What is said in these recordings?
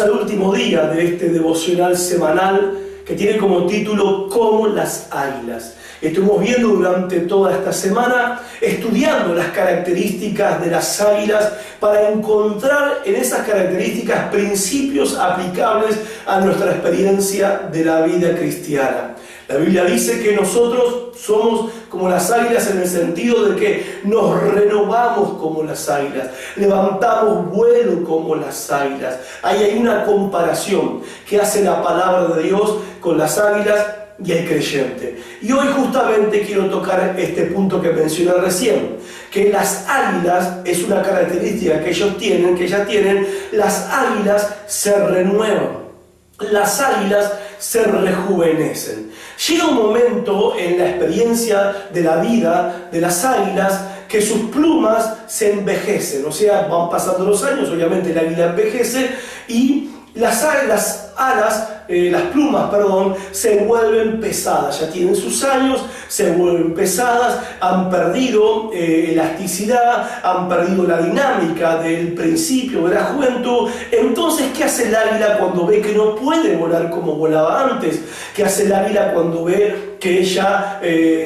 Llegamos al último día de este devocional semanal que tiene como título Como las águilas. Estuvimos viendo durante toda esta semana, estudiando las características de las águilas para encontrar en esas características principios aplicables a nuestra experiencia de la vida cristiana. La Biblia dice que nosotros somos como las águilas en el sentido de que nos renovamos como las águilas, levantamos vuelo como las águilas. Ahí hay una comparación que hace la palabra de Dios con las águilas y el creyente. Y hoy justamente quiero tocar este punto que mencioné recién, que las águilas es una característica que ellas tienen, las águilas se renuevan, las águilas se rejuvenecen. Llega un momento en la experiencia de la vida de las águilas que sus plumas se envejecen, o sea, van pasando los años, obviamente el águila envejece y las plumas, se vuelven pesadas, ya tienen sus años, se vuelven pesadas, han perdido elasticidad, han perdido la dinámica del principio de la juventud. Entonces, ¿qué hace el águila cuando ve que no puede volar como volaba antes? ¿Qué hace el águila cuando ve que ya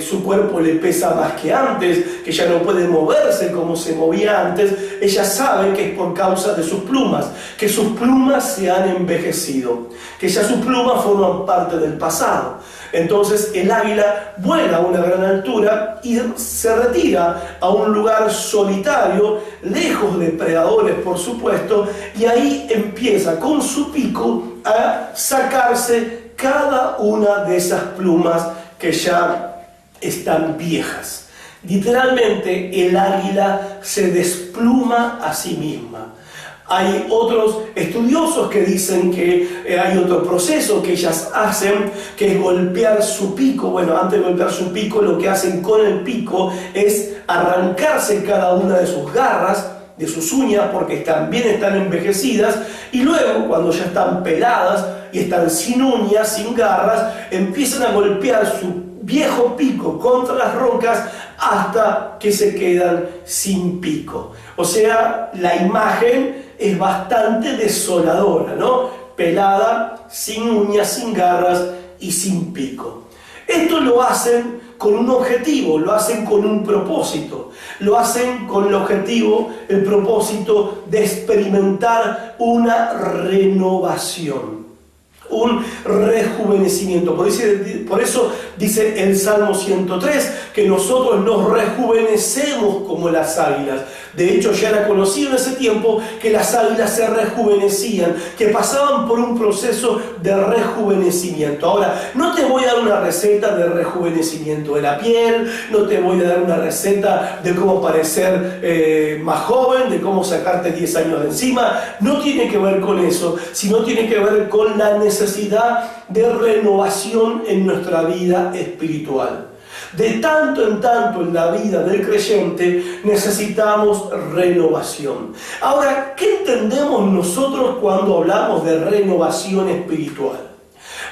su cuerpo le pesa más que antes, que ya no puede moverse como se movía antes? Ella sabe que es por causa de sus plumas, que sus plumas se han envejecido, que ya sus plumas forman parte del pasado. Entonces el águila vuela a una gran altura y se retira a un lugar solitario, lejos de predadores por supuesto, y ahí empieza con su pico a sacarse cada una de esas plumas que ya están viejas. Literalmente el águila se despluma a sí misma. Hay otros estudiosos que dicen que hay otro proceso que ellas hacen, que es golpear su pico. Bueno, antes de golpear su pico, lo que hacen con el pico es arrancarse cada una de sus garras, de sus uñas, porque también están envejecidas, y luego, cuando ya están peladas y están sin uñas, sin garras, empiezan a golpear su viejo pico contra las rocas hasta que se quedan sin pico. O sea, la imagen es bastante desoladora, ¿no? Pelada, sin uñas, sin garras y sin pico. Esto lo hacen con un objetivo, lo hacen con un propósito, lo hacen con el propósito de experimentar una renovación, un rejuvenecimiento. Por eso dice el Salmo 103 que nosotros nos rejuvenecemos como las águilas. De hecho, ya era conocido en ese tiempo que las águilas se rejuvenecían, que pasaban por un proceso de rejuvenecimiento. Ahora, no te voy a dar una receta de rejuvenecimiento de la piel, no te voy a dar una receta de cómo parecer más joven, de cómo sacarte 10 años de encima. No tiene que ver con eso, sino tiene que ver con la necesidad de renovación en nuestra vida espiritual. De tanto en tanto en la vida del creyente necesitamos renovación. Ahora, ¿qué entendemos nosotros cuando hablamos de renovación espiritual?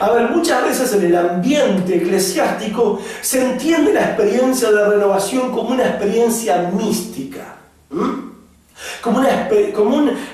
A ver, muchas veces en el ambiente eclesiástico se entiende la experiencia de renovación como una experiencia mística, como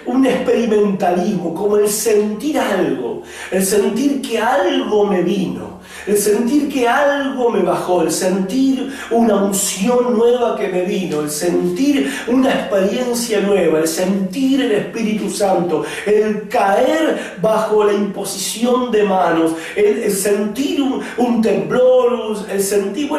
un experimentalismo, como el sentir algo, el sentir que algo me vino, el sentir que algo me bajó, el sentir una unción nueva que me vino, el sentir una experiencia nueva, el sentir el Espíritu Santo, el caer bajo la imposición de manos, el sentir un temblor, el sentir,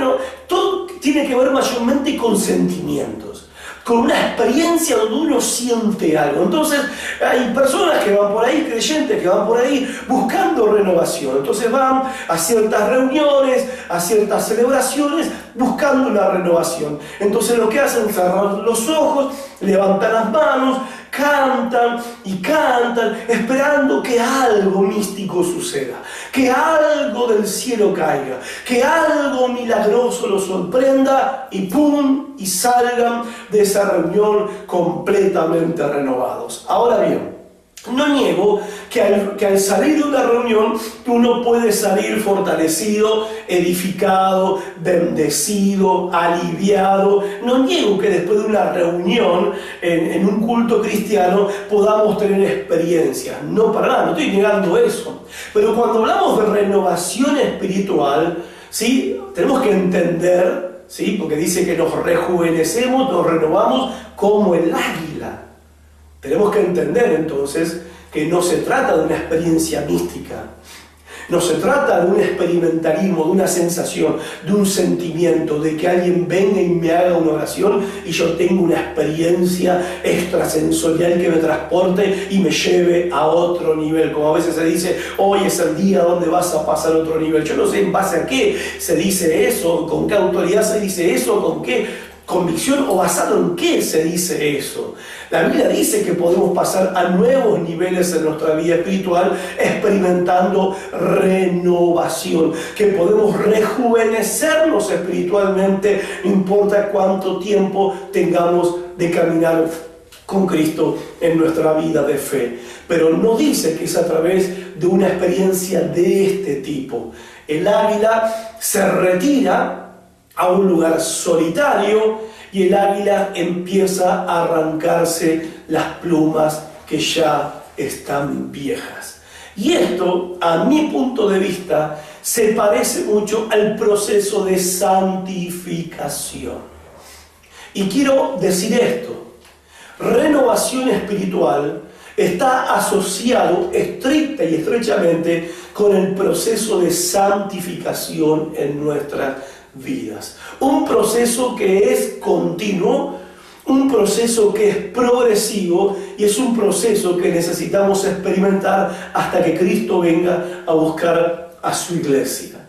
todo tiene que ver mayormente con sentimientos, con una experiencia donde uno siente algo. Entonces hay personas que van por ahí, creyentes que van por ahí buscando renovación. Entonces van a ciertas reuniones, a ciertas celebraciones buscando una renovación. Entonces lo que hacen es cerrar los ojos, levantan las manos, cantan y cantan, esperando que algo místico suceda, que algo del cielo caiga, que algo milagroso los sorprenda y ¡pum! Y salgan de esa reunión completamente renovados. Ahora bien, No niego que al salir de una reunión uno puede salir fortalecido, edificado, bendecido, aliviado. No niego que después de una reunión en un culto cristiano podamos tener experiencias. No, para nada, no estoy negando eso. Pero cuando hablamos de renovación espiritual, ¿sí?, tenemos que entender, ¿sí?, porque dice que nos rejuvenecemos, nos renovamos como el águila. Tenemos que entender entonces que no se trata de una experiencia mística, no se trata de un experimentarismo, de una sensación, de un sentimiento, de que alguien venga y me haga una oración y yo tengo una experiencia extrasensorial que me transporte y me lleve a otro nivel. Como a veces se dice, hoy es el día donde vas a pasar a otro nivel. Yo no sé en base a qué se dice eso, con qué autoridad se dice eso, con qué convicción o basado en qué se dice eso. La Biblia dice que podemos pasar a nuevos niveles en nuestra vida espiritual experimentando renovación, que podemos rejuvenecernos espiritualmente, no importa cuánto tiempo tengamos de caminar con Cristo en nuestra vida de fe. Pero no dice que es a través de una experiencia de este tipo. El águila se retira a un lugar solitario y el águila empieza a arrancarse las plumas que ya están viejas. Y esto, a mi punto de vista, se parece mucho al proceso de santificación. Y quiero decir esto: renovación espiritual está asociado estricta y estrechamente con el proceso de santificación en nuestras vidas. Un proceso que es continuo, un proceso que es progresivo y es un proceso que necesitamos experimentar hasta que Cristo venga a buscar a su iglesia.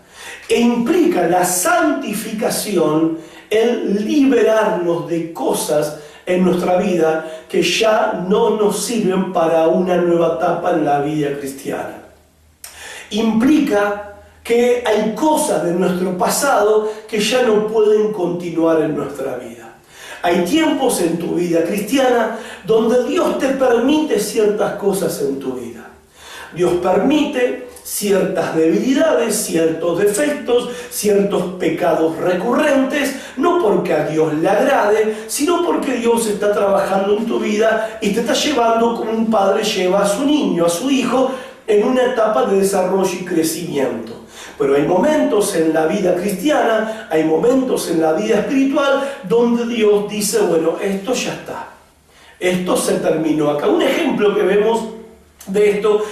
E implica la santificación el liberarnos de cosas en nuestra vida que ya no nos sirven para una nueva etapa en la vida cristiana. Implica que hay cosas de nuestro pasado que ya no pueden continuar en nuestra vida. Hay tiempos en tu vida cristiana donde Dios te permite ciertas cosas en tu vida. Dios permite ciertas debilidades, ciertos defectos, ciertos pecados recurrentes, no porque a Dios le agrade, sino porque Dios está trabajando en tu vida y te está llevando como un padre lleva a su niño, a su hijo, en una etapa de desarrollo y crecimiento. Pero hay momentos en la vida cristiana, hay momentos en la vida espiritual donde Dios dice, bueno, esto ya está, esto se terminó acá. Un ejemplo que vemos de esto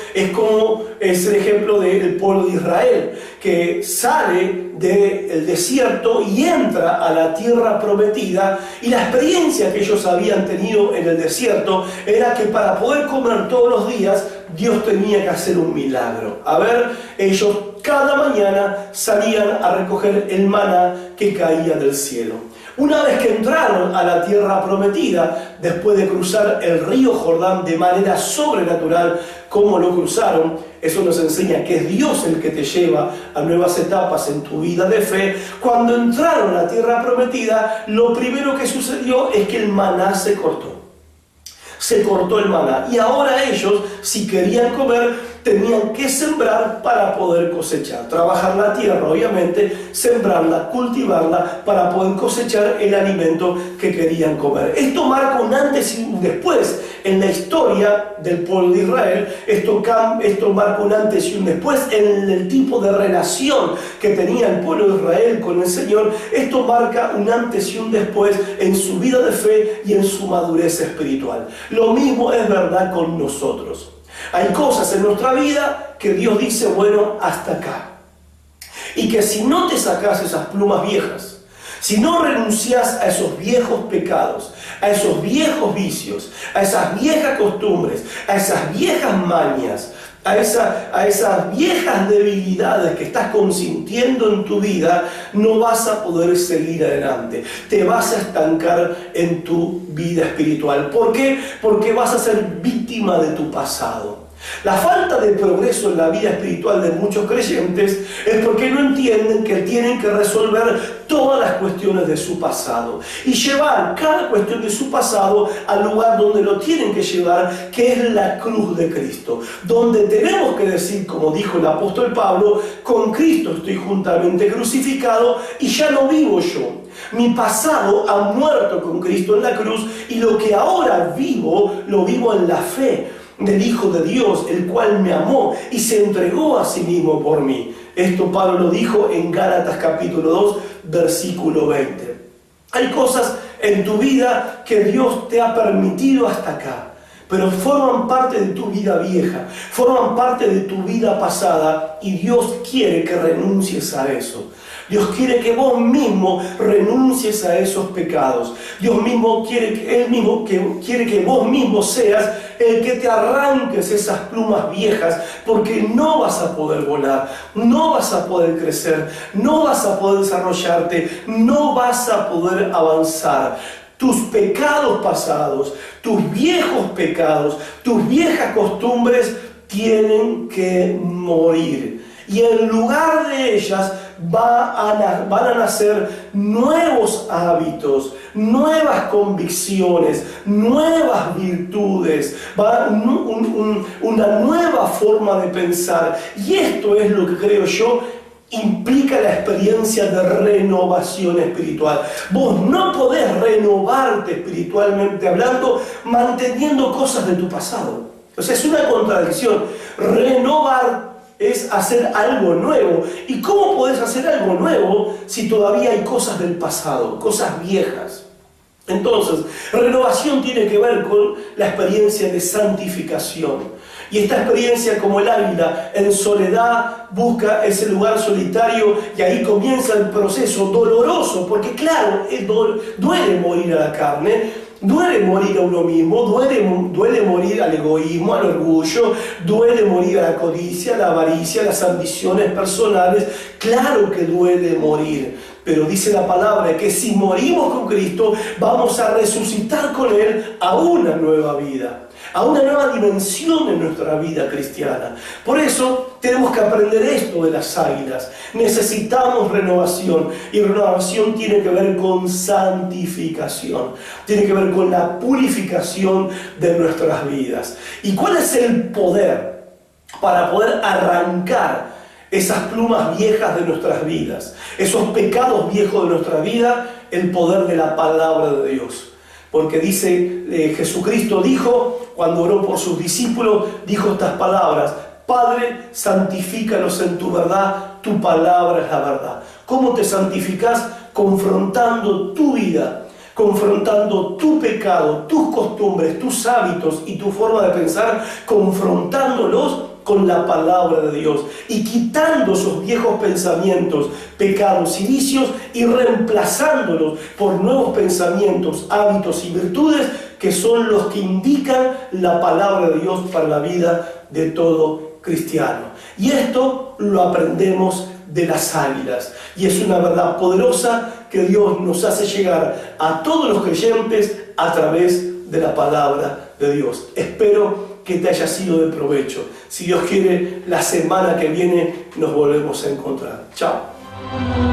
es el ejemplo del pueblo de Israel, que sale del desierto y entra a la tierra prometida, y la experiencia que ellos habían tenido en el desierto era que para poder comer todos los días Dios tenía que hacer un milagro. A ver, ellos cada mañana salían a recoger el maná que caía del cielo. Una vez que entraron a la tierra prometida, después de cruzar el río Jordán de manera sobrenatural, como lo cruzaron, eso nos enseña que es Dios el que te lleva a nuevas etapas en tu vida de fe. Cuando entraron a la tierra prometida, lo primero que sucedió es que el maná se cortó. Se cortó el maná. Y ahora ellos, si querían comer, tenían que sembrar para poder cosechar. Trabajar la tierra, obviamente, sembrarla, cultivarla para poder cosechar el alimento que querían comer. Esto marca un antes y un después en la historia del pueblo de Israel. Esto marca un antes y un después en el tipo de relación que tenía el pueblo de Israel con el Señor. Esto marca un antes y un después en su vida de fe y en su madurez espiritual. Lo mismo es verdad con nosotros. Hay cosas en nuestra vida que Dios dice, bueno, hasta acá. Y que si no te sacas esas plumas viejas, si no renuncias a esos viejos pecados, a esos viejos vicios, a esas viejas costumbres, a esas viejas mañas, a esas viejas debilidades que estás consintiendo en tu vida, no vas a poder seguir adelante. Te vas a estancar en tu vida espiritual. ¿Por qué? Porque vas a ser víctima de tu pasado. La falta de progreso en la vida espiritual de muchos creyentes es porque no entienden que tienen que resolver todas las cuestiones de su pasado y llevar cada cuestión de su pasado al lugar donde lo tienen que llevar, que es la cruz de Cristo, donde tenemos que decir, como dijo el apóstol Pablo, con Cristo estoy juntamente crucificado y ya no vivo yo. Mi pasado ha muerto con Cristo en la cruz y lo que ahora vivo, lo vivo en la fe del Hijo de Dios, el cual me amó y se entregó a sí mismo por mí. Esto Pablo lo dijo en Gálatas capítulo 2, versículo 20. Hay cosas en tu vida que Dios te ha permitido hasta acá, pero forman parte de tu vida vieja, forman parte de tu vida pasada y Dios quiere que renuncies a eso. Dios quiere que vos mismo renuncies a esos pecados. Él mismo quiere que vos mismo seas el que te arranques esas plumas viejas, porque no vas a poder volar, no vas a poder crecer, no vas a poder desarrollarte, no vas a poder avanzar. Tus pecados pasados, tus viejos pecados, tus viejas costumbres tienen que morir. Y en lugar de ellas van a nacer nuevos hábitos, nuevas convicciones, nuevas virtudes, una nueva forma de pensar. Y esto es lo que creo yo implica la experiencia de renovación espiritual. Vos no podés renovarte espiritualmente hablando manteniendo cosas de tu pasado. O sea, es una contradicción. Renovar es hacer algo nuevo. ¿Y cómo podés hacer algo nuevo si todavía hay cosas del pasado, cosas viejas? Entonces, renovación tiene que ver con la experiencia de santificación. Y esta experiencia, como el águila en soledad busca ese lugar solitario, y ahí comienza el proceso doloroso, porque claro, duele morir a la carne, duele morir a uno mismo, duele morir al egoísmo, al orgullo, duele morir a la codicia, a la avaricia, a las ambiciones personales. Claro que duele morir, pero dice la palabra que si morimos con Cristo, vamos a resucitar con Él a una nueva vida, a una nueva dimensión en nuestra vida cristiana. Por eso tenemos que aprender esto de las águilas. Necesitamos renovación, y renovación tiene que ver con santificación, tiene que ver con la purificación de nuestras vidas. ¿Y cuál es el poder para poder arrancar esas plumas viejas de nuestras vidas, esos pecados viejos de nuestra vida? El poder de la palabra de Dios. Porque dice, Jesucristo dijo, cuando oró por sus discípulos, dijo estas palabras: Padre, santifícalos en tu verdad, tu palabra es la verdad. ¿Cómo te santificás? Confrontando tu vida, confrontando tu pecado, tus costumbres, tus hábitos y tu forma de pensar, confrontándolos con la palabra de Dios y quitando esos viejos pensamientos, pecados y vicios, y reemplazándolos por nuevos pensamientos, hábitos y virtudes que son los que indican la palabra de Dios para la vida de todo cristiano. Y esto lo aprendemos de las águilas, y es una verdad poderosa que Dios nos hace llegar a todos los creyentes a través de la palabra de Dios. Espero que te haya sido de provecho. Si Dios quiere, la semana que viene nos volvemos a encontrar. Chao.